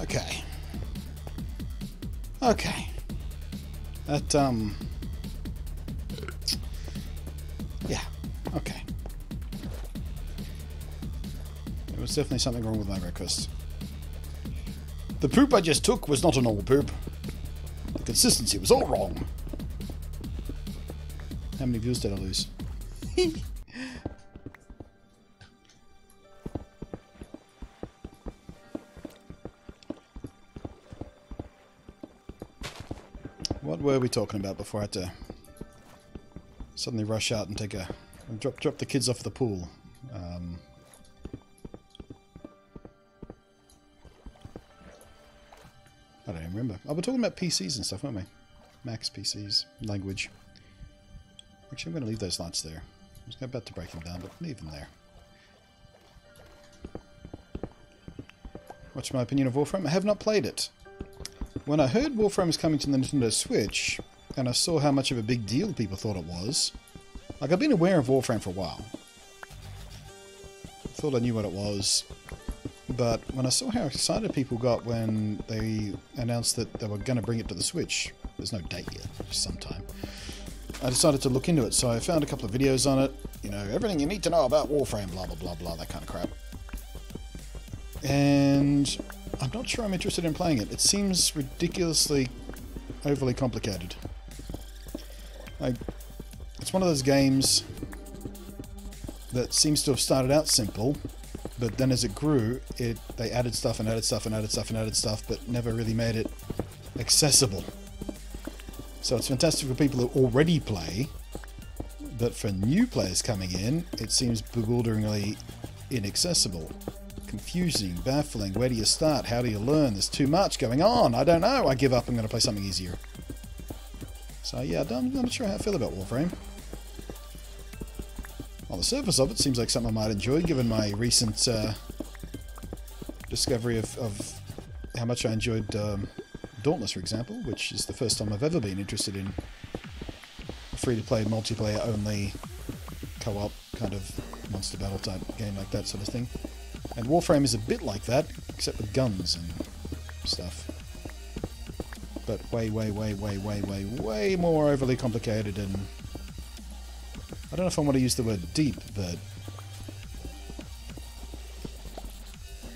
Okay. Okay. That, yeah. Okay. There was definitely something wrong with my breakfast. The poop I just took was not a normal poop. The consistency was all wrong. How many views did I lose? What were we talking about before I had to suddenly rush out and take a drop the kids off the pool? I don't even remember. Oh, we're talking about PCs and stuff, weren't we? Macs, PCs, language. Actually, I'm going to leave those lights there. I was about to break them down, but leave them there. What's my opinion of Warframe? I have not played it. When I heard Warframe was coming to the Nintendo Switch, and I saw how much of a big deal people thought it was, like, I've been aware of Warframe for a while. Thought I knew what it was. But when I saw how excited people got when they announced that they were going to bring it to the Switch, there's no date yet, just sometime, I decided to look into it. So I found a couple of videos on it, you know, everything you need to know about Warframe, blah, blah, blah, blah, that kind of crap. And I'm not sure I'm interested in playing it. It seems ridiculously overly complicated. Like, it's one of those games that seems to have started out simple, but then as it grew, they added stuff and added stuff and added stuff and added stuff, but never really made it accessible. So it's fantastic for people who already play, but for new players coming in, it seems bewilderingly inaccessible. Confusing, baffling. Where do you start? How do you learn? There's too much going on. I don't know. I give up. I'm going to play something easier. So yeah, I'm not sure how I feel about Warframe. On the surface of it, seems like something I might enjoy, given my recent discovery of how much I enjoyed Dauntless, for example, which is the first time I've ever been interested in a free-to-play, multiplayer-only, co-op kind of monster battle type game like that sort of thing. And Warframe is a bit like that, except with guns and stuff. But way, way, way, way, way, way, way more overly complicated, and I don't know if I want to use the word deep, but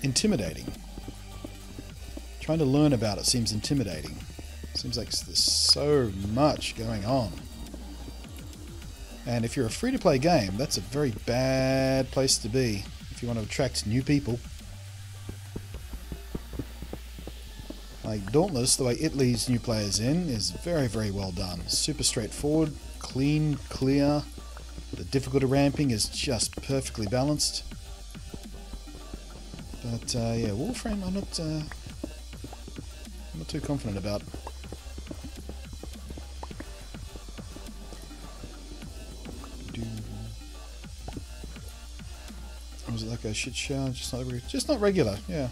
intimidating. Trying to learn about it seems intimidating. Seems like there's so much going on. And if you're a free-to-play game, that's a very bad place to be if you want to attract new people. Like Dauntless, the way it leads new players in is very, very well done. Super straightforward, clean, clear. The difficulty ramping is just perfectly balanced. But yeah, Warframe I'm not too confident about. Was it like a shit show? Just not regular. Yeah,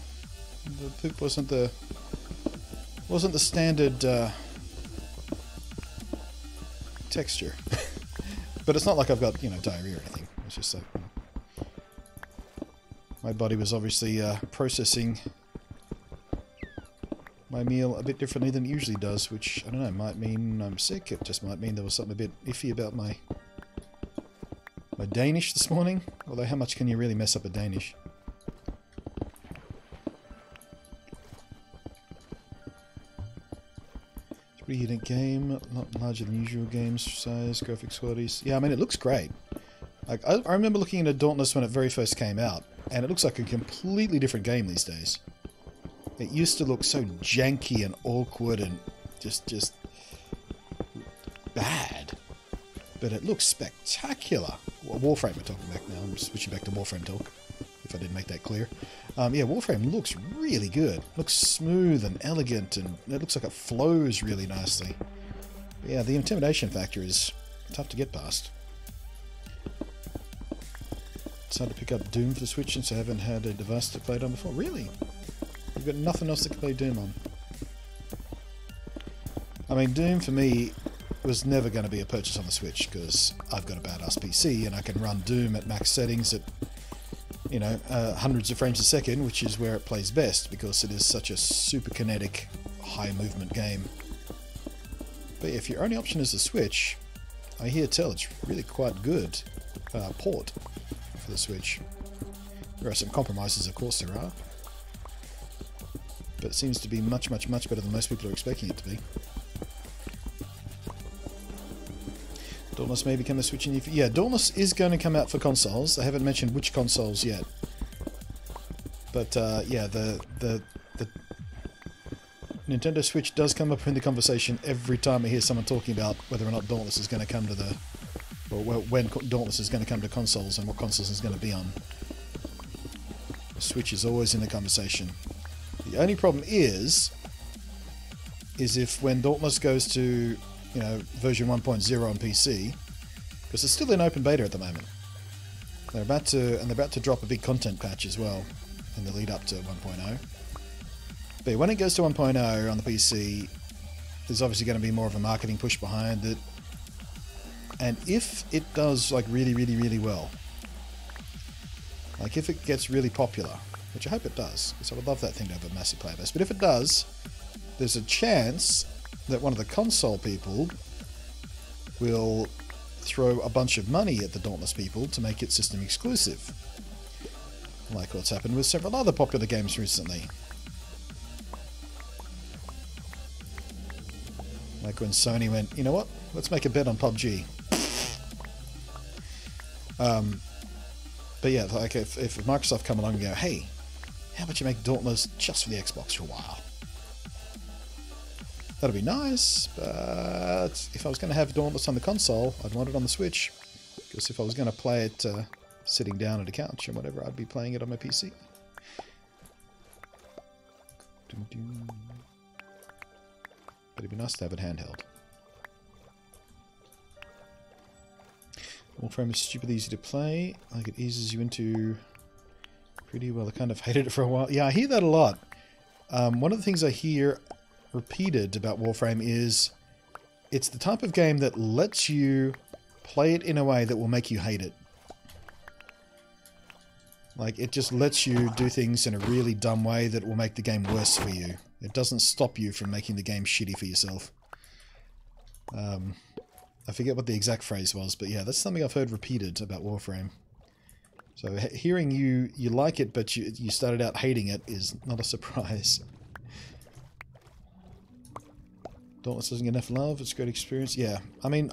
the poop wasn't the standard texture. But it's not like I've got, you know, diarrhea or anything. It's just like my body was obviously processing my meal a bit differently than it usually does, which, I don't know, might mean I'm sick. It just might mean there was something a bit iffy about my Danish this morning. Although how much can you really mess up a Danish? Pretty unique game, not larger than usual games size, graphics qualities. Yeah, I mean, it looks great. Like, I remember looking at Dauntless when it very first came out, and it looks like a completely different game these days. It used to look so janky and awkward and just bad. But it looks spectacular. Well, Warframe we're talking back now. I'm switching back to Warframe talk, if I didn't make that clear. Yeah, Warframe looks really good. Looks smooth and elegant, and it looks like it flows really nicely. But yeah, the intimidation factor is tough to get past. It's hard to pick up Doom for the Switch since I haven't had a device to play it on before. Really? You've got nothing else to play Doom on? I mean, Doom for me was never going to be a purchase on the Switch because I've got a badass PC and I can run Doom at max settings at you know, hundreds of frames a second, which is where it plays best because it is such a super kinetic, high movement game. But if your only option is the Switch, I hear tell it's really quite good port for the Switch. There are some compromises, of course there are, but it seems to be much, much, much better than most people are expecting it to be. Dauntless may become a Switch in the future. Yeah, Dauntless is going to come out for consoles. They haven't mentioned which consoles yet. But yeah, the Nintendo Switch does come up in the conversation every time I hear someone talking about whether or not Dauntless is going to come to the... or when Dauntless is going to come to consoles and what consoles it's going to be on. The Switch is always in the conversation. The only problem is if when Dauntless goes to, you know, version 1.0 on PC, because it's still in open beta at the moment. They're about to drop a big content patch as well in the lead up to 1.0. But when it goes to 1.0 on the PC, there's obviously going to be more of a marketing push behind it. And if it does like really, really, really well, like if it gets really popular, which I hope it does, because I would love that thing to have a massive player base. But if it does, there's a chance that one of the console people will throw a bunch of money at the Dauntless people to make it system exclusive. Like what's happened with several other popular games recently. Like when Sony went, you know what, let's make a bet on PUBG. But yeah, like if Microsoft come along and go, hey, how about you make Dauntless just for the Xbox for a while? That'd be nice, but if I was going to have Dauntless on the console, I'd want it on the Switch. Because if I was going to play it sitting down at a couch or whatever, I'd be playing it on my PC. But it'd be nice to have it handheld. Warframe is stupidly easy to play. Like it eases you into pretty well. I kind of hated it for a while. Yeah, I hear that a lot. One of the things I hear repeated about Warframe is it's the type of game that lets you play it in a way that will make you hate it. Like it just lets you do things in a really dumb way that will make the game worse for you. It doesn't stop you from making the game shitty for yourself. I forget what the exact phrase was, but yeah, that's something I've heard repeated about Warframe. So hearing you like it, but you started out hating it is not a surprise. Dauntless doesn't get enough love, it's a great experience. Yeah, I mean,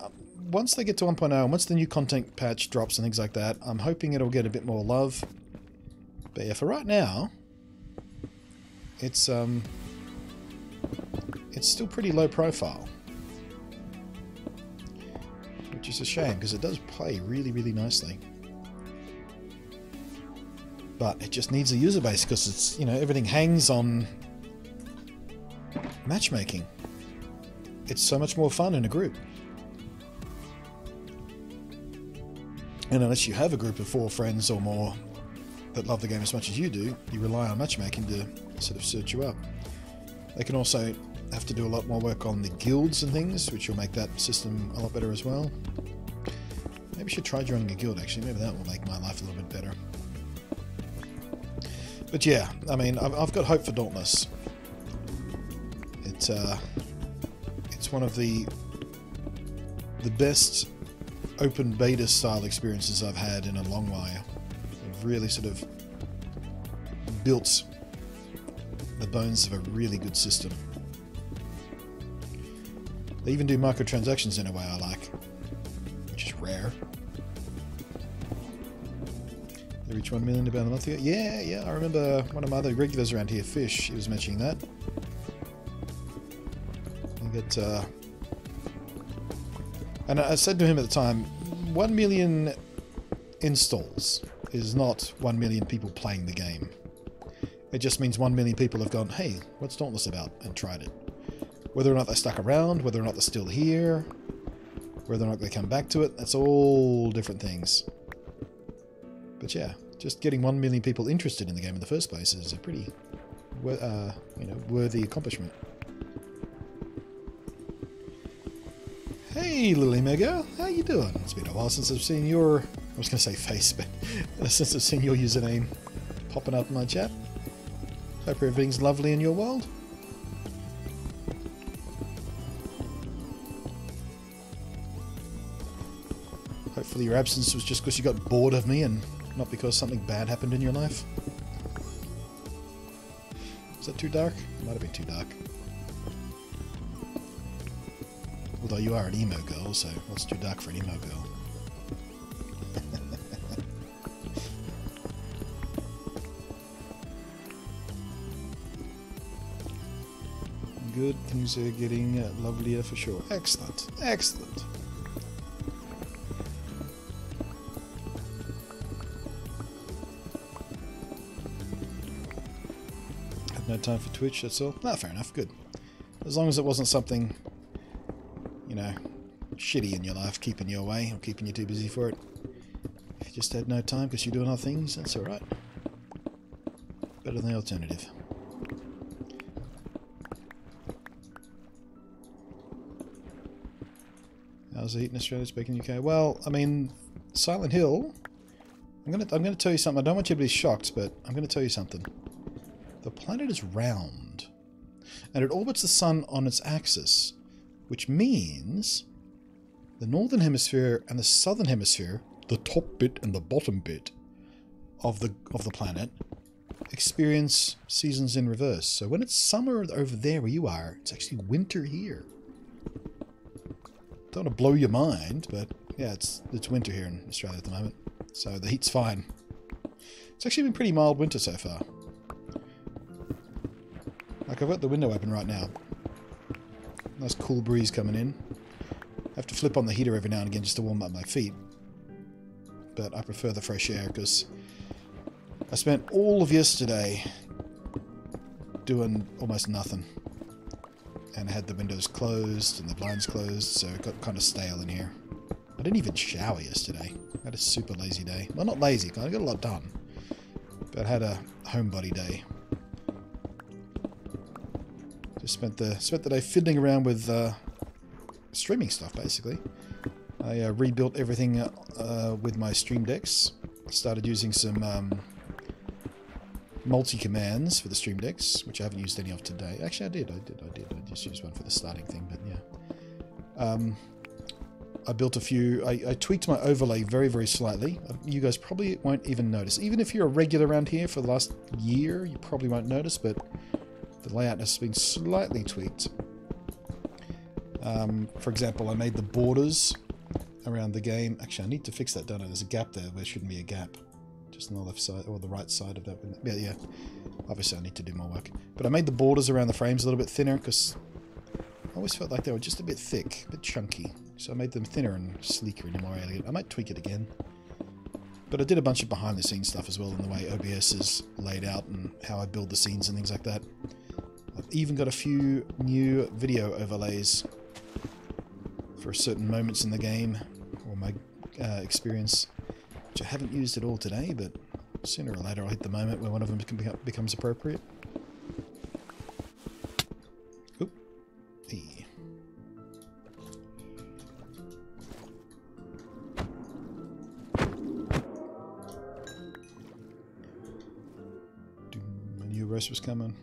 once they get to 1.0, and once the new content patch drops and things like that, I'm hoping it'll get a bit more love. But yeah, for right now, it's still pretty low profile. Which is a shame, because it does play really, really nicely. But it just needs a user base, because it's, you know, everything hangs on matchmaking. It's so much more fun in a group. And unless you have a group of 4 friends or more that love the game as much as you do, you rely on matchmaking to sort of search you up. They can also have to do a lot more work on the guilds and things, which will make that system a lot better as well. Maybe I should try joining a guild, actually. Maybe that will make my life a little bit better. But yeah, I mean, I've got hope for Dauntless. It's one of the best open beta style experiences I've had in a long while. I've really sort of built the bones of a really good system. They even do microtransactions in a way I like, which is rare. They reach 1 million about a month ago. Yeah, I remember one of my other regulars around here, Fish, he was mentioning that. And I said to him at the time, 1 million installs is not 1 million people playing the game. It just means 1 million people have gone, hey, what's Dauntless about? And tried it. Whether or not they stuck around, whether or not they're still here, whether or not they come back to it, that's all different things. But yeah, just getting 1 million people interested in the game in the first place is a pretty worthy accomplishment. Hey, Lily Mega, how you doing? It's been a while since I've seen your I was going to say face, but since I've seen your username popping up in my chat, hope everything's lovely in your world. Hopefully your absence was just because you got bored of me and not because something bad happened in your life. Is that too dark? It might have been too dark. Although you are an emo girl, so what's too dark for an emo girl? Good, things are getting lovelier for sure. Excellent, excellent. Had no time for Twitch, that's all. No, fair enough, good. As long as it wasn't something, you know, shitty in your life, keeping you away or keeping you too busy for it. If you just had no time because you're doing other things, that's alright. Better than the alternative. How's the heat in Australia, speaking UK? Well, I mean, Silent Hill. I'm gonna tell you something. I don't want you to be shocked, but I'm gonna tell you something. The planet is round, and it orbits the sun on its axis, which means the northern hemisphere and the southern hemisphere, the top bit and the bottom bit of the planet, experience seasons in reverse. So when it's summer over there where you are, it's actually winter here. Don't want to blow your mind, but yeah, it's winter here in Australia at the moment, so the heat's fine. It's actually been pretty mild winter so far. Like, I've got the window open right now. Nice cool breeze coming in. I have to flip on the heater every now and again just to warm up my feet, but I prefer the fresh air because I spent all of yesterday doing almost nothing. And I had the windows closed and the blinds closed, so it got kind of stale in here. I didn't even shower yesterday. I had a super lazy day. Well, not lazy, I got a lot done. But I had a homebody day. Just spent the day fiddling around with streaming stuff, basically. I rebuilt everything with my Stream Decks. Started using some multi-commands for the Stream Decks, which I haven't used any of today. Actually, I did. I just used one for the starting thing, but yeah. I built a few... I tweaked my overlay very, very slightly. You guys probably won't even notice. Even if you're a regular around here for the last year, you probably won't notice, but the layout has been slightly tweaked. For example, I made the borders around the game... Actually, I need to fix that, don't I? There's a gap there. There shouldn't be a gap. Just on the left side, or the right side of that. Yeah. Obviously, I need to do more work. But I made the borders around the frames a little bit thinner, because I always felt like they were just a bit thick, a bit chunky. So I made them thinner and sleeker and more elegant. I might tweak it again. But I did a bunch of behind-the-scenes stuff as well, in the way OBS is laid out, and how I build the scenes and things like that. I've even got a few new video overlays for certain moments in the game, or my experience, which I haven't used at all today, but sooner or later I'll hit the moment where one of them becomes appropriate. Oop. Hey. I knew a roast was coming.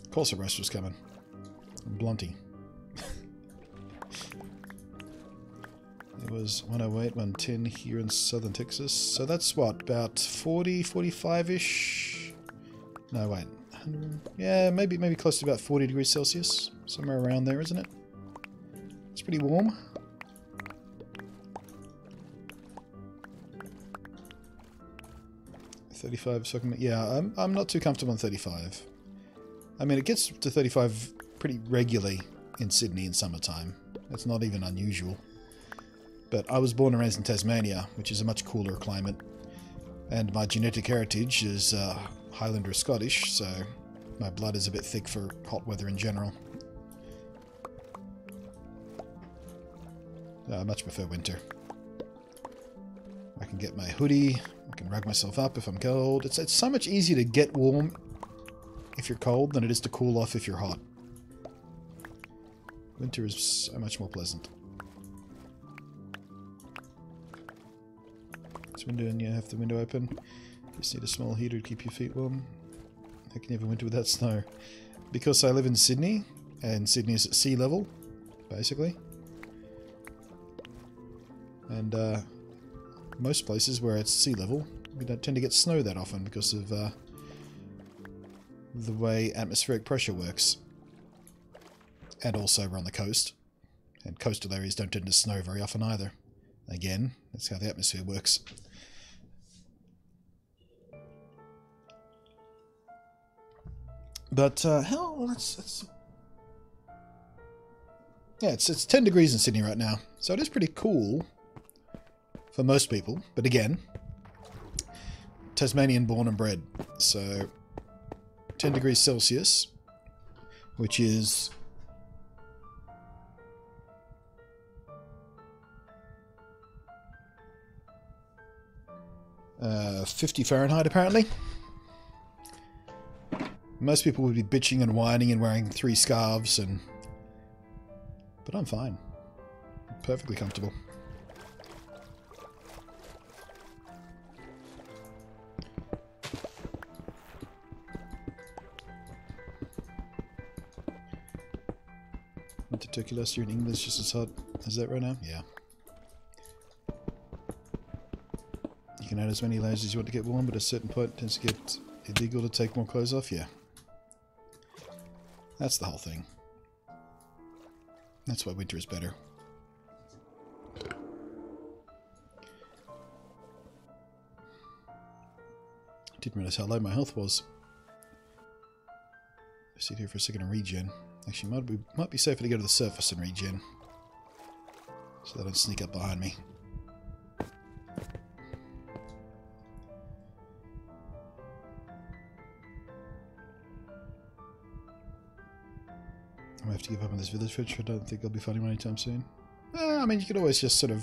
Of course a roast was coming. Blunty. It was 108, 110 here in southern Texas. So that's what, about 40, 45-ish? No, wait. 100, yeah, maybe close to about 40 degrees Celsius. Somewhere around there, isn't it? It's pretty warm. $35, so yeah, I'm not too comfortable on 35. I mean, it gets to 35 pretty regularly in Sydney in summertime. That's not even unusual. But I was born and raised in Tasmania, which is a much cooler climate. And my genetic heritage is Highlander Scottish, so my blood is a bit thick for hot weather in general. I much prefer winter. I can get my hoodie, I can rug myself up if I'm cold. It's so much easier to get warm if you're cold than it is to cool off if you're hot. Winter is so much more pleasant. It's window, and you have the window open. Just need a small heater to keep your feet warm. How can you have a winter without snow? Because I live in Sydney, and Sydney is at sea level, basically. And most places where it's sea level, we don't tend to get snow that often because of the way atmospheric pressure works. And also we're on the coast. And coastal areas don't tend to snow very often either. Again, that's how the atmosphere works. But hell, yeah, it's 10 degrees in Sydney right now, so it is pretty cool for most people. But again, Tasmanian born and bred, so 10 degrees Celsius, which is 50 Fahrenheit apparently. Most people would be bitching and whining and wearing 3 scarves, but I'm fine. I'm perfectly comfortable. Went to Turkey last year in England, it's just as hot as that right now? Yeah. You can add as many layers as you want to get warm, but at a certain point it tends to get illegal to take more clothes off, yeah. That's the whole thing. That's why winter is better. Didn't realize how low my health was. I sit here for a second and regen. Actually, might be safer to go to the surface and regen, so they don't sneak up behind me. I have to give up on this village which I don't think I'll be finding one anytime soon. I mean, you could always just sort of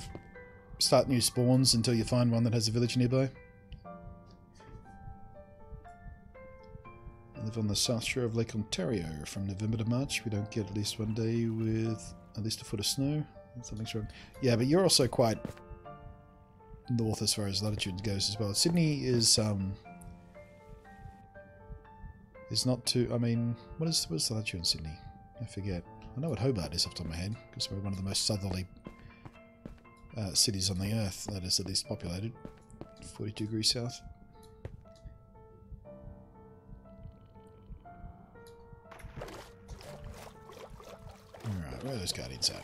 start new spawns until you find one that has a village nearby. I live on the south shore of Lake Ontario. From November to March, we don't get at least one day with at least a foot of snow. Something's wrong. Yeah, but you're also quite north as far as latitude goes as well. Sydney is not too... I mean, what's the latitude in Sydney? I forget. I know what Hobart is off the top of my head, because we're one of the most southerly cities on the earth that is the least populated. 42 degrees south. Alright, where are those guardians at?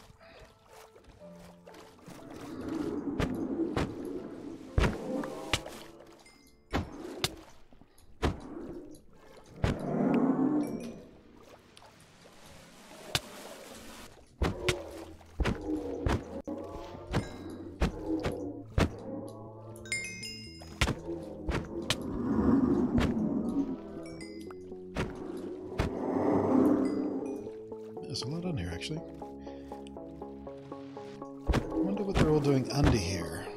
There's a lot on here, actually. I wonder what they're all doing under here.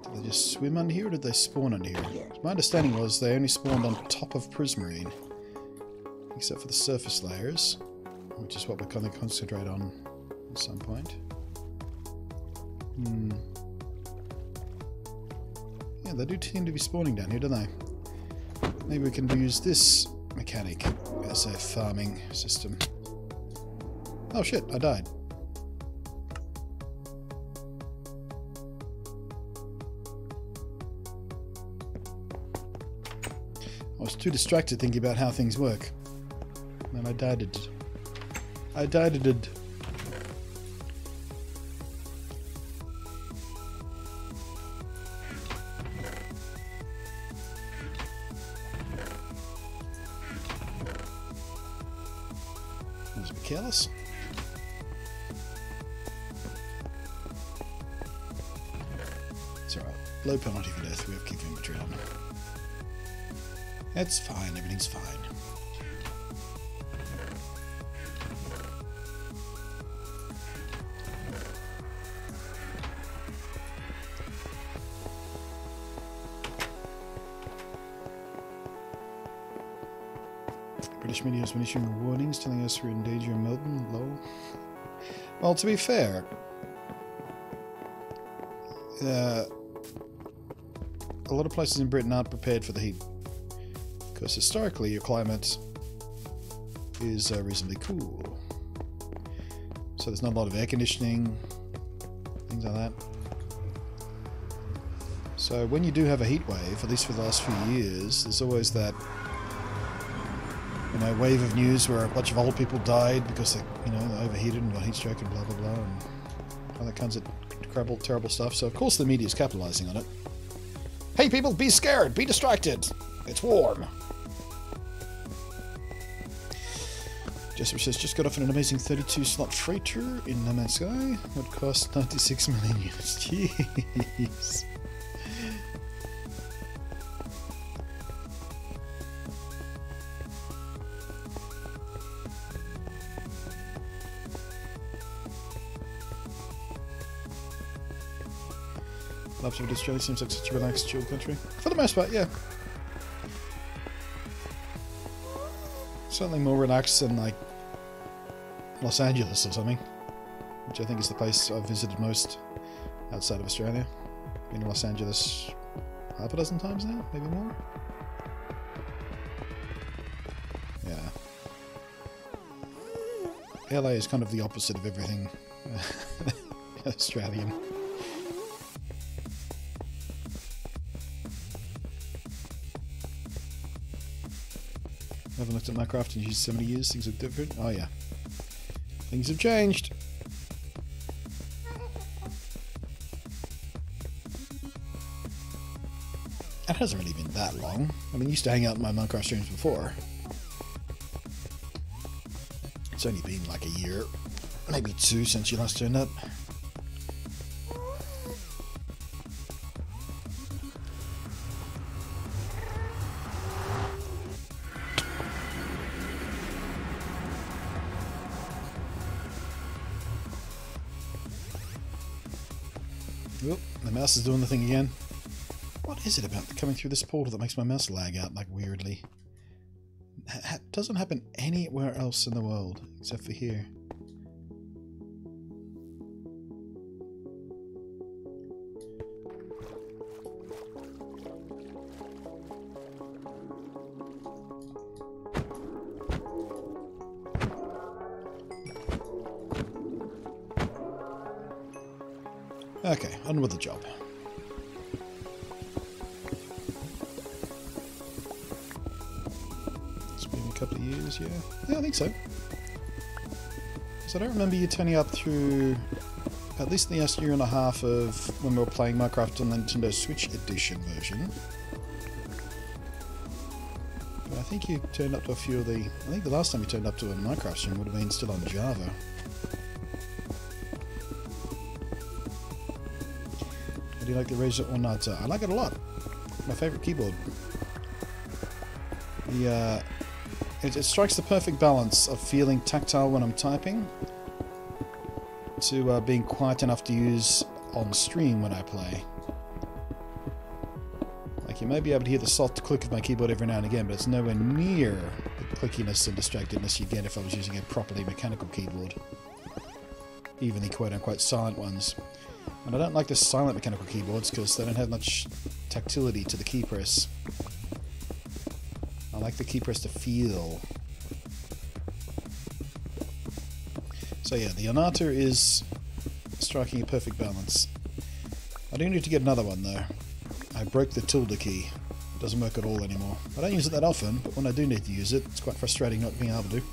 Did they just swim under here, or did they spawn under here? My understanding was they only spawned on top of Prismarine, except for the surface layers, which is what we're going to concentrate on at some point. Yeah, they do seem to be spawning down here, don't they? Maybe we can use this mechanic as a farming system. Oh shit, I died. I was too distracted thinking about how things work. And I died. I died. Let's be careless. It's alright. Low penalty for death. We have keep inventory on. It's fine. Everything's fine. British media has been issuing warnings telling us we're in danger in Melbourne. Lol. Well, to be fair, a lot of places in Britain aren't prepared for the heat. Because historically your climate is reasonably cool. So there's not a lot of air conditioning, things like that. So when you do have a heat wave, at least for the last few years, there's always that, you know, wave of news where a bunch of old people died because they, you know, they overheated and got heat stroke and blah blah blah and all that kinds of terrible stuff. So of course the media is capitalizing on it. Hey people, be scared, be distracted. It's warm. Jesper says, just got off an amazing 32-slot freighter in No Man's Sky. Would cost 96 million units. Jeez. Loves of Australia seems like such a relaxed, chill country. For the most part, yeah. Certainly more relaxed than like Los Angeles or something, which I think is the place I've visited most outside of Australia. Been to Los Angeles half a dozen times now, maybe more. Yeah. LA is kind of the opposite of everything Australian. I haven't looked at Minecraft in 70 years. Things look different. Oh yeah. Things have changed. It hasn't really been that long. I mean, I used to hang out in my Minecraft streams before. It's only been like a year, maybe 2 since you last turned up. Oop, the mouse is doing the thing again. What is it about coming through this portal that makes my mouse lag out like weirdly? It doesn't happen anywhere else in the world except for here. Okay, on with the job. It's been a couple of years, yeah. Yeah, I think so. Because I don't remember you turning up through at least the last year and a half of when we were playing Minecraft on the Nintendo Switch Edition version. But I think you turned up to a few of the... I think the last time you turned up to a Minecraft stream would have been still on Java. Do you like the Razer or not? I like it a lot. My favorite keyboard. It strikes the perfect balance of feeling tactile when I'm typing to being quiet enough to use on stream when I play. Like, you may be able to hear the soft click of my keyboard every now and again, but it's nowhere near the clickiness and distractedness you get if I was using a properly mechanical keyboard. Even the quote-unquote silent ones. And I don't like the silent mechanical keyboards because they don't have much tactility to the key press. I like the key press to feel. So yeah, the Onata is striking a perfect balance. I do need to get another one though. I broke the tilde key. It doesn't work at all anymore. I don't use it that often, but when I do need to use it, it's quite frustrating not being able to.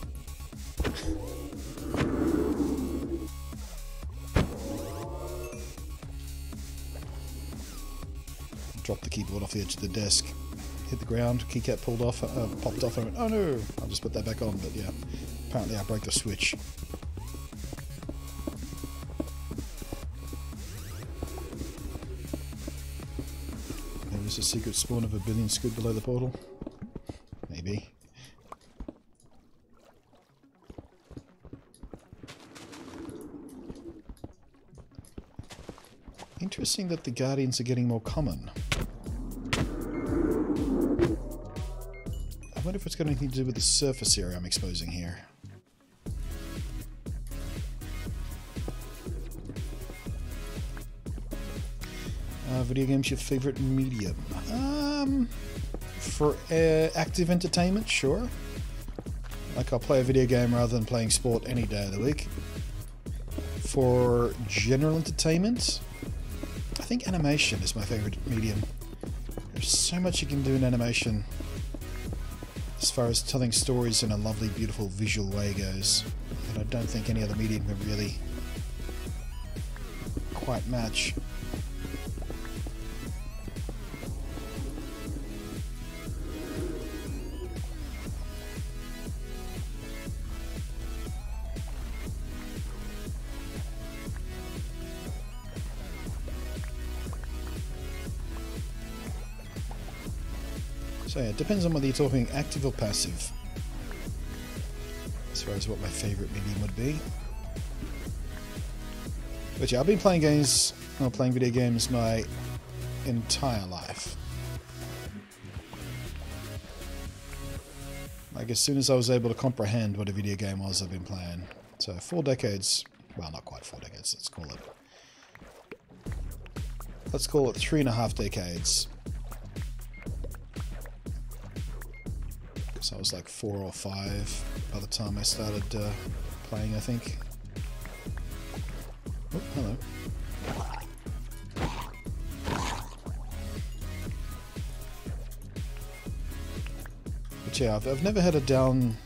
Dropped the keyboard off the edge of the desk, hit the ground, keycap pulled off, popped off, and I went, oh no, I'll just put that back on, but yeah, apparently I broke the switch. There is a secret spawn of a billion squid below the portal. Maybe. Interesting that the Guardians are getting more common. I wonder if it's got anything to do with the surface area I'm exposing here. Video games your favorite medium? For active entertainment, sure. Like, I'll play a video game rather than playing sport any day of the week. For general entertainment, I think animation is my favorite medium. There's so much you can do in animation as far as telling stories in a lovely, beautiful, visual way goes, that I don't think any other medium can really quite match. So yeah, it depends on whether you're talking active or passive, as far as what my favourite medium would be. But yeah, I've been playing games, or playing video games my entire life. Like, as soon as I was able to comprehend what a video game was, I've been playing. So 4 decades, well, not quite 4 decades, let's call it 3.5 decades. So I was like 4 or 5 by the time I started playing, I think. Oh, hello. But yeah, I've never had a down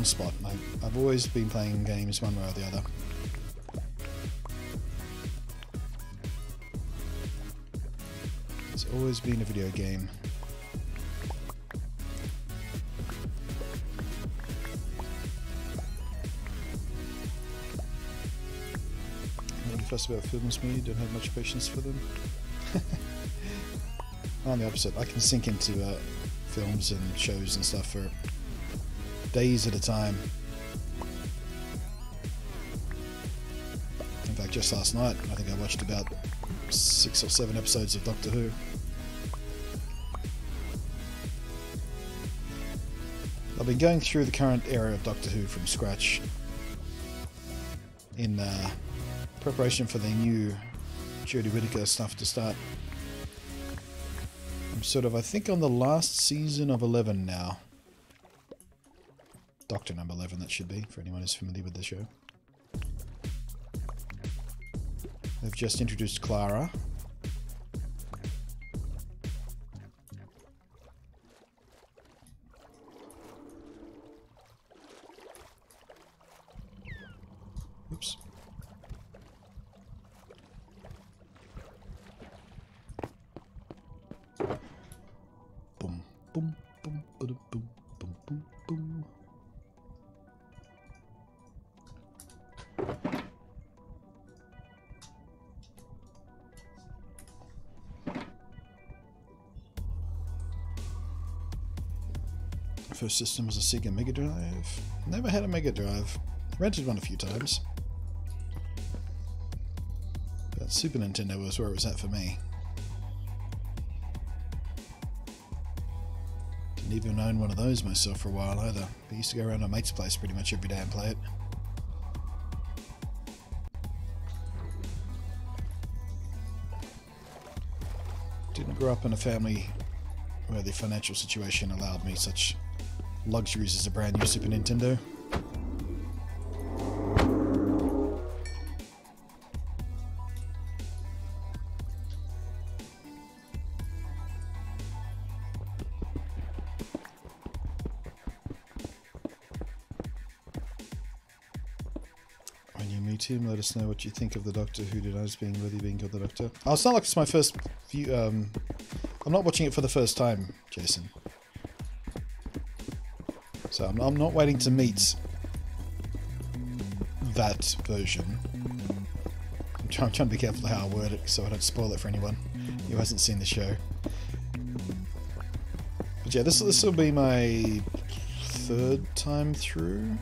spot. I've always been playing games one way or the other. It's always been a video game. Fuss about films, me, don't have much patience for them. I'm the opposite. I can sink into films and shows and stuff for days at a time. In fact, just last night, I think I watched about 6 or 7 episodes of Doctor Who. I've been going through the current era of Doctor Who from scratch in preparation for the new Jodie Whittaker stuff to start. I'm sort of, I think, on the last season of 11 now. Doctor number 11, that should be, for anyone who's familiar with the show. They've just introduced Clara. Oops. Boom, boom, boom, boom, boom, boom, boom, boom. First system was a Sega Mega Drive. Never had a Mega Drive. Rented one a few times. But Super Nintendo was where it was at for me. Didn't even own one of those myself for a while either. I used to go around to my mate's place pretty much every day and play it. Didn't grow up in a family where the financial situation allowed me such luxuries as a brand new Super Nintendo. When you meet him, let us know what you think of the Doctor Who denies being worthy being called the Doctor. Oh, it's not like it's my first view. I'm not watching it for the first time, Jason. So I'm not waiting to meet that version. I'm trying to be careful how I word it so I don't spoil it for anyone who hasn't seen the show. But yeah, this will be my 3rd time through.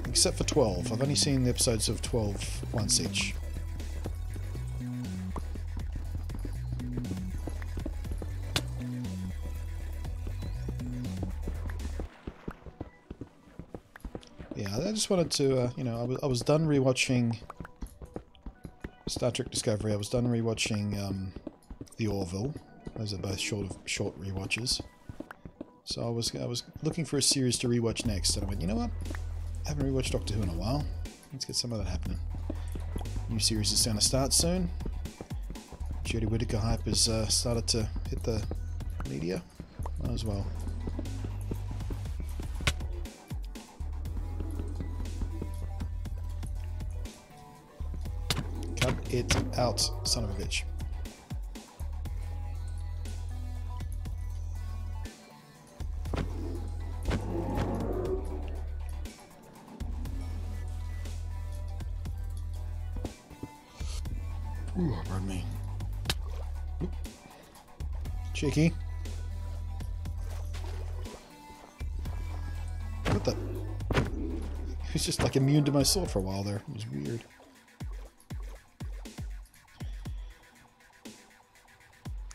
Except for 12. I've only seen the episodes of 12 once each. Yeah, I just wanted to, you know, I was done rewatching Star Trek Discovery. I was done rewatching The Orville. Those are both short rewatches. So I was looking for a series to rewatch next, and I went, you know what? I haven't rewatched Doctor Who in a while. Let's get some of that happening. New series is going to start soon. Jodie Whittaker hype has started to hit the media. Might as well. Cut it out, son of a bitch. Ooh, pardon me. Oop. Cheeky. What the? He was just like immune to my sword for a while there. It was weird.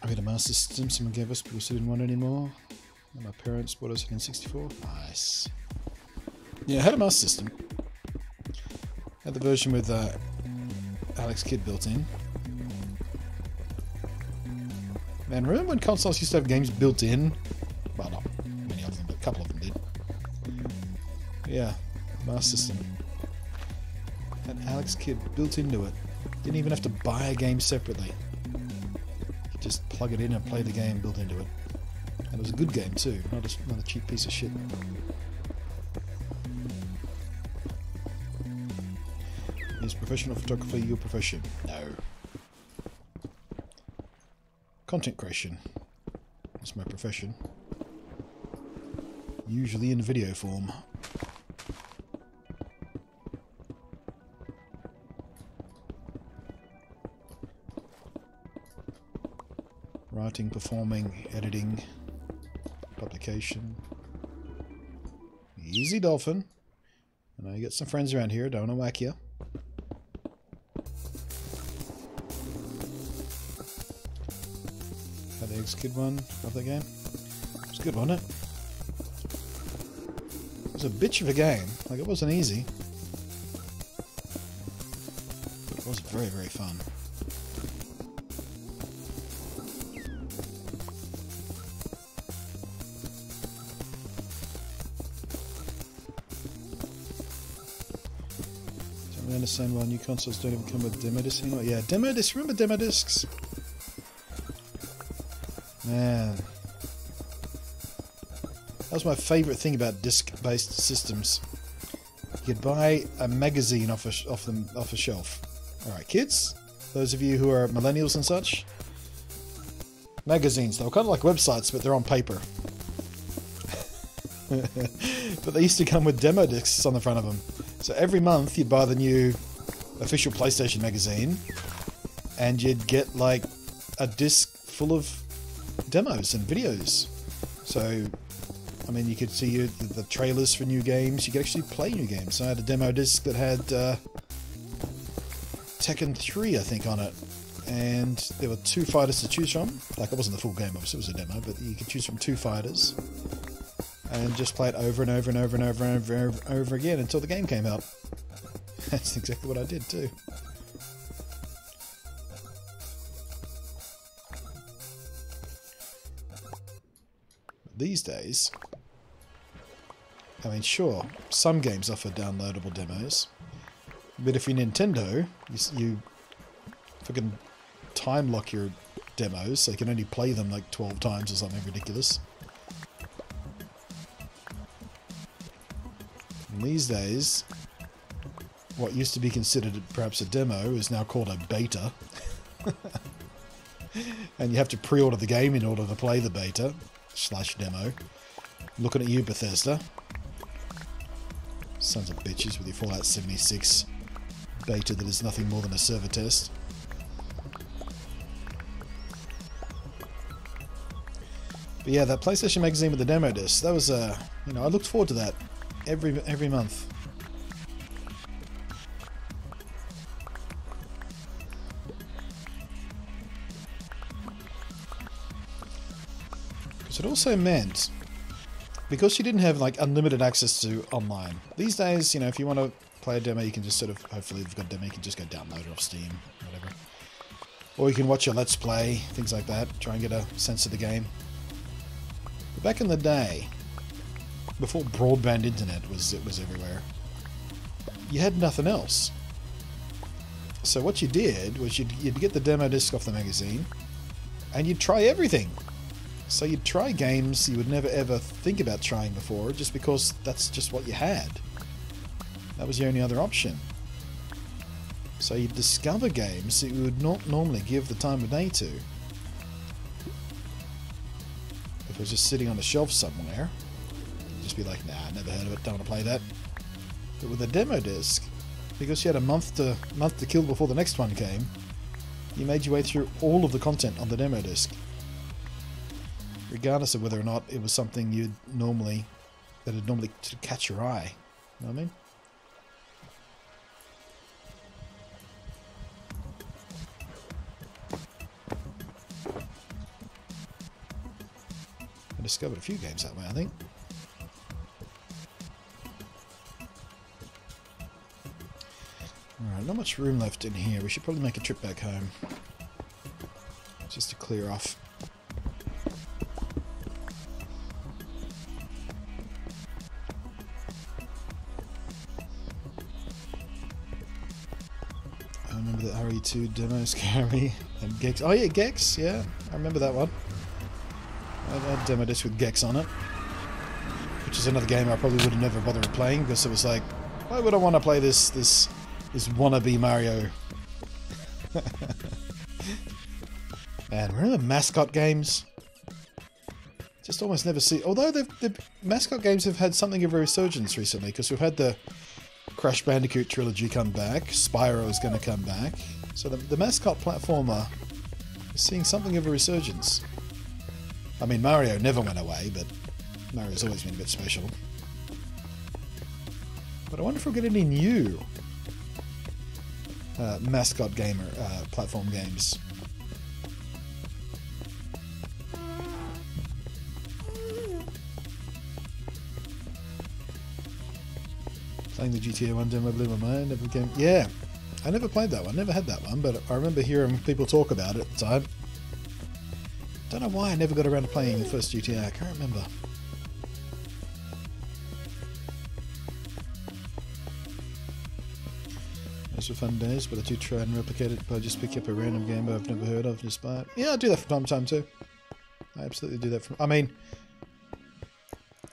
I had a Master System someone gave us because we didn't want it anymore. And my parents bought us an N64. Nice. Yeah, I had a Master System. Had the version with Alex Kidd built in. Man, remember when consoles used to have games built in? Well, not many of them, but a couple of them did. Yeah, Master System. Had Alex Kidd built into it. Didn't even have to buy a game separately. You just plug it in and play the game built into it. And it was a good game too, not a cheap piece of shit. Is professional photography your profession? No. Content creation is my profession. Usually in video form. Writing, performing, editing, publication. Easy, Dolphin. I know you got some friends around here, don't want to whack you. The X-Kid one, love that game. It was good, wasn't it? It was a bitch of a game. Like, it wasn't easy. But it was very, very fun. Don't understand why new consoles don't even come with demo discs anymore. Yeah, demo discs. Remember demo discs? Man, that was my favourite thing about disc-based systems. You could buy a magazine off a shelf. All right, kids, those of you who are millennials and such, magazines. They were kind of like websites, but they're on paper. But they used to come with demo discs on the front of them. So every month you'd buy the new official PlayStation magazine, and you'd get like a disc full of demos and videos. So, I mean, you could see the trailers for new games. You could actually play new games. So I had a demo disc that had Tekken 3, I think, on it. And there were 2 fighters to choose from. Like, it wasn't the full game, obviously, it was a demo, but you could choose from 2 fighters. And just play it over and over and over and over and over and over again until the game came out. That's exactly what I did, too. These days, I mean, sure, some games offer downloadable demos, but if you're Nintendo, you fucking time lock your demos, so you can only play them like 12 times or something ridiculous. And these days, what used to be considered perhaps a demo is now called a beta. And you have to pre-order the game in order to play the beta / demo. Looking at you, Bethesda. Sons of bitches with your Fallout 76 beta that is nothing more than a server test. But yeah, that PlayStation magazine with the demo disc, that was you know, I looked forward to that every month. Because it also meant because you didn't have like unlimited access to online. These days, you know, if you want to play a demo, you can just sort of, hopefully if you've got a demo, you can just go download it off Steam, whatever. Or you can watch a Let's Play, things like that, try and get a sense of the game. But back in the day, before broadband internet was everywhere, you had nothing else. So what you did was you'd get the demo disc off the magazine, and you'd try everything. So you'd try games you would never ever think about trying before, just because that's just what you had. That was your only other option. So you'd discover games that you would not normally give the time of day to. If it was just sitting on a shelf somewhere, you'd just be like, nah, never heard of it, don't want to play that. But with a demo disc, because you had a month to kill before the next one came, you made your way through all of the content on the demo disc, regardless of whether or not it was something that would normally catch your eye. You know what I mean? I discovered a few games that way, I think. Alright, not much room left in here. We should probably make a trip back home. Just to clear off. I remember the RE2 demos, Gary, and Gex. Oh yeah, Gex, yeah. I remember that one. I had a demo disc with Gex on it. Which is another game I probably would have never bothered playing, because it was like, why would I want to play this wannabe Mario? Man, remember mascot games? Just almost never see... Although the mascot games have had something of a resurgence recently, because we've had the Crash Bandicoot trilogy come back, Spyro is going to come back, so the mascot platformer is seeing something of a resurgence. I mean, Mario never went away, but Mario's always been a bit special. But I wonder if we'll get any new mascot gamer platform games. Playing the GTA 1 demo blew my mind. Never came. Yeah, I never played that one. Never had that one, but I remember hearing people talk about it at the time. Don't know why I never got around to playing the first GTA. I can't remember. Those were fun days, but I do try and replicate it by just picking up a random game I've never heard of, just buy it. Yeah, I do that from time to time too. I absolutely do that from... I mean...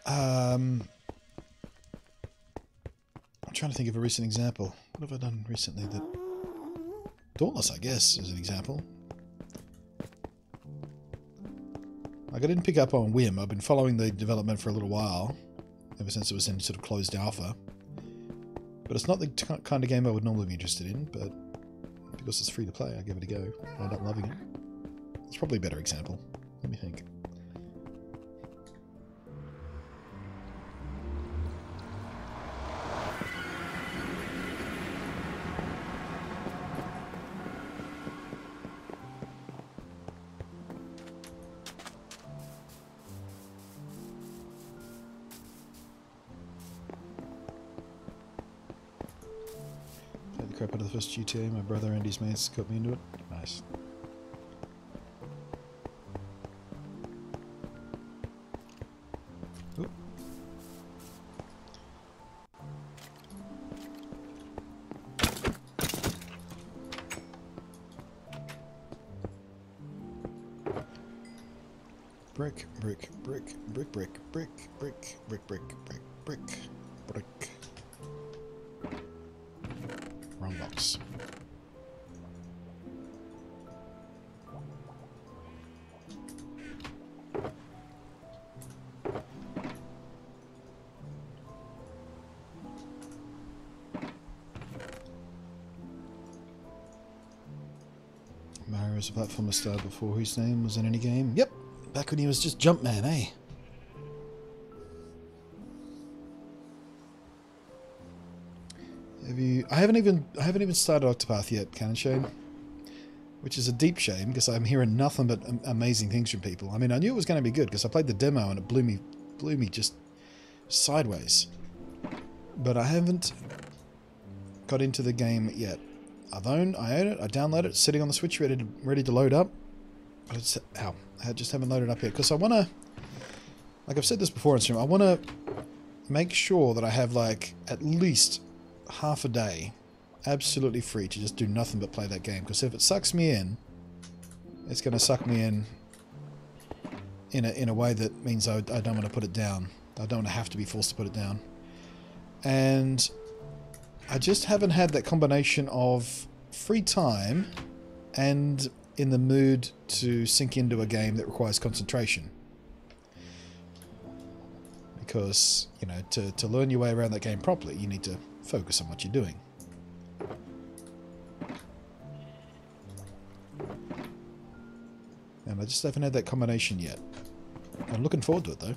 I'm trying to think of a recent example. What have I done recently that... Dauntless, I guess, is an example. Like, I didn't pick up on whim. I've been following the development for a little while, ever since it was in sort of closed alpha. But it's not the kind of game I would normally be interested in, but because it's free to play, I give it a go. I end up loving it. It's probably a better example. Let me think. Crap out of the first GTA. My brother and his mates got me into it. Nice. Oop. Brick, brick, brick, brick, brick, brick, brick, brick, brick, brick, brick, brick. Wrong box. Mario was a platformer star before his name was in any game. Yep, back when he was just Jumpman, eh? I haven't even started Octopath yet, Canon Shane, which is a deep shame because I'm hearing nothing but amazing things from people. I mean, I knew it was going to be good because I played the demo and it blew me just sideways. But I haven't got into the game yet. I own it, I download it, it's sitting on the Switch ready to load up. But it's, I just haven't loaded up yet. Because I want to, like I've said this before on stream, I want to make sure that I have like at least half a day absolutely free to just do nothing but play that game. Because if it sucks me in, it's going to suck me in a way that means I don't want to put it down. I don't want to have to be forced to put it down. And I just haven't had that combination of free time and in the mood to sink into a game that requires concentration. Because, you know, to learn your way around that game properly, you need to focus on what you're doing. And I just haven't had that combination yet. I'm looking forward to it, though.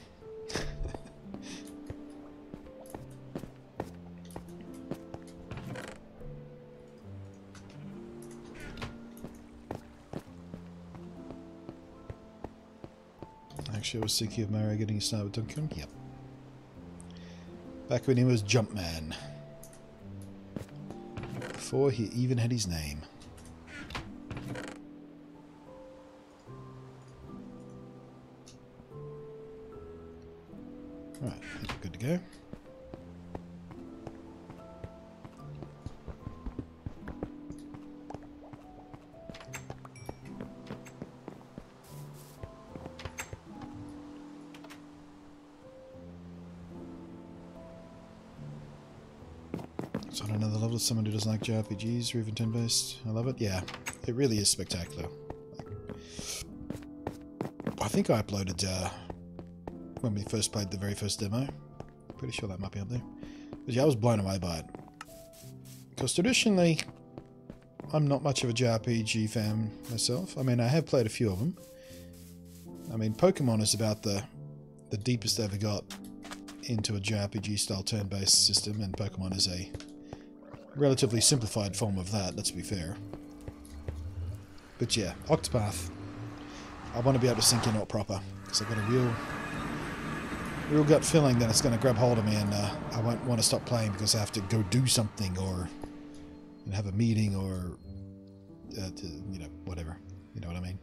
Actually, I was thinking of Mario getting a start with Donkey Kong. Yep. Back when he was Jumpman. Before he even had his name. Right, I think we're good to go. So on another level, someone who doesn't like JRPGs or even turn-based. I love it. Yeah, it really is spectacular. I think I uploaded when we first played the very first demo. Pretty sure that might be up there. But yeah, I was blown away by it. Because traditionally, I'm not much of a JRPG fan myself. I mean, I have played a few of them. I mean, Pokemon is about the deepest I ever got into a JRPG style turn-based system, and Pokemon is a relatively simplified form of that, let's be fair. But yeah, Octopath, I want to be able to sink into it proper, because I've got a real gut feeling that it's going to grab hold of me, and I won't want to stop playing because I have to go do something, or have a meeting, or you know, whatever. You know what I mean?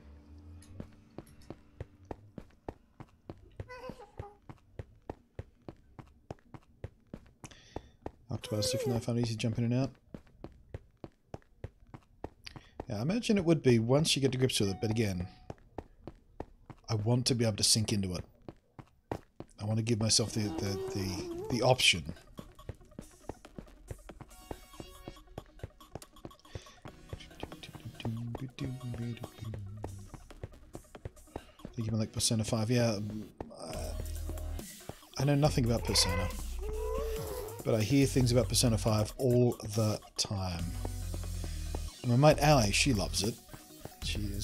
Octopath's different. I found it easy jumping in and out. Yeah, I imagine it would be once you get to grips with it, but again, I want to be able to sink into it. I want to give myself the option. Thinking like Persona 5. Yeah, I know nothing about Persona, but I hear things about Persona 5 all the time. And my mate Ali, she loves it. She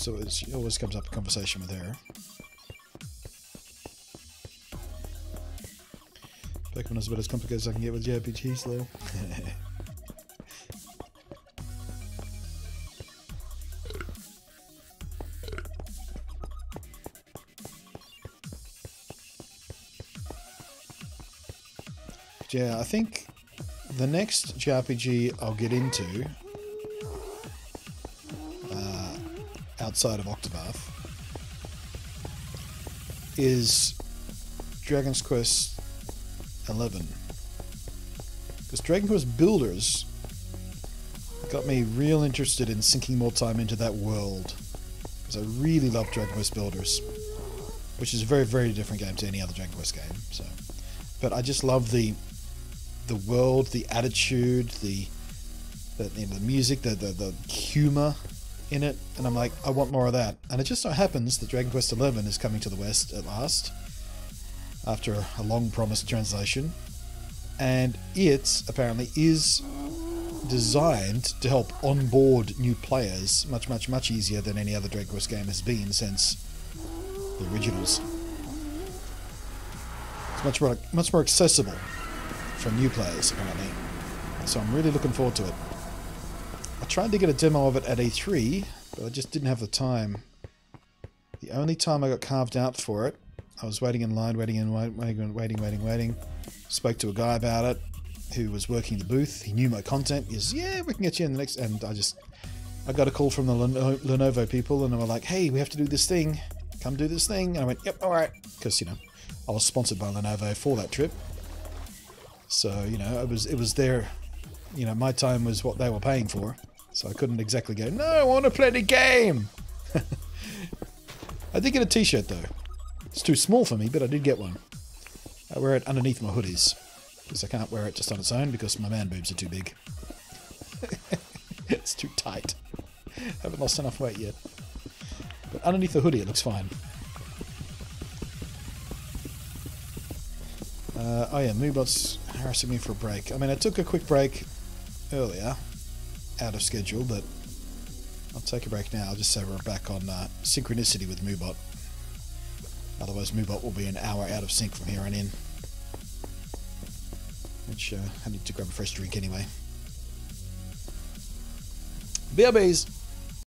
always comes up in conversation with her. Pokemon is about as complicated as I can get with JRPGs, though. Yeah, I think the next JRPG I'll get into, outside of Octopath, is Dragon's Quest 11. Because Dragon Quest Builders got me real interested in sinking more time into that world. Because I really love Dragon Quest Builders, which is a very, very different game to any other Dragon Quest game. So, but I just love the world, the attitude, the music, the humor in it, and I'm like, I want more of that. And it just so happens that Dragon Quest XI is coming to the West at last, after a long promised translation, and it apparently is designed to help onboard new players much easier than any other Dragon Quest game has been since the originals. It's much more accessible for new players, apparently. So I'm really looking forward to it. I tried to get a demo of it at E3, but I just didn't have the time. The only time I got carved out for it I was waiting in line, waiting. Spoke to a guy about it who was working the booth. He knew my content. He goes, yeah, we can get you in the next... And I got a call from the Lenovo people, and they were like, hey, we have to do this thing. Come do this thing. And I went, yep, all right. Because, you know, I was sponsored by Lenovo for that trip. So, you know, it was their... You know, my time was what they were paying for. So I couldn't exactly go, no, I want to play the game. I did get a t-shirt, though. It's too small for me, but I did get one. I wear it underneath my hoodies. Because I can't wear it just on its own because my man boobs are too big. It's too tight. Haven't lost enough weight yet. But underneath the hoodie it looks fine. Oh yeah, Moobot's harassing me for a break. I mean, I took a quick break earlier. Out of schedule, but I'll take a break now. I'll just say we're back on synchronicity with Moobot. Otherwise Moobot will be an hour out of sync from here on in. Which I need to grab a fresh drink anyway. BRBs!